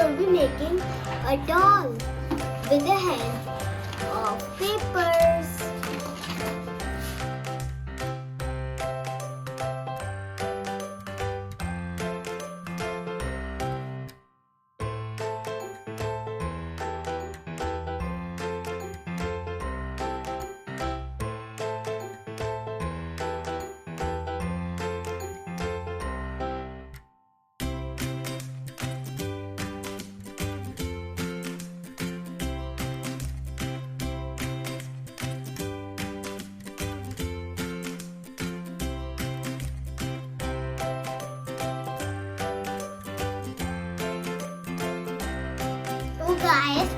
will be making a doll with the help of papers. तो guys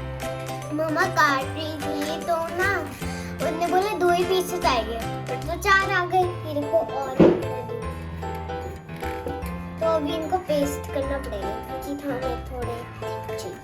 मम्मा काट रही थी तो ना उन्होंने बोला 2 ही पीसेस आएंगे बट तो 4 आ गए। ये देखो और तो अभी इनको पेस्ट करना पड़ेगा क्योंकि हमें थोड़े चाहिए।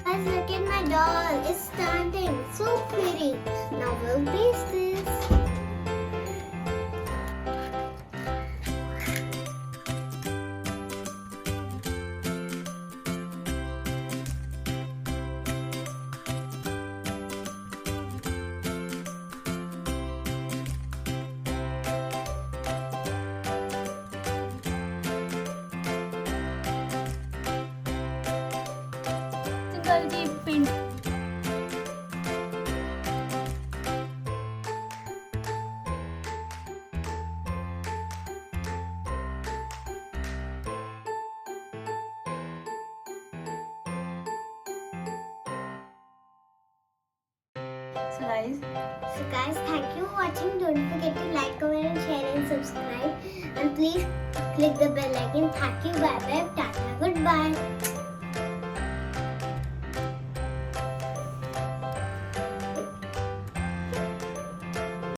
Guys, look at my doll. It's standing so pretty. Now we'll paste this. So guys, thank you for watching. Don't forget to like, comment and share and subscribe. And please click the bell icon. Thank you. Bye bye. Tata. Goodbye.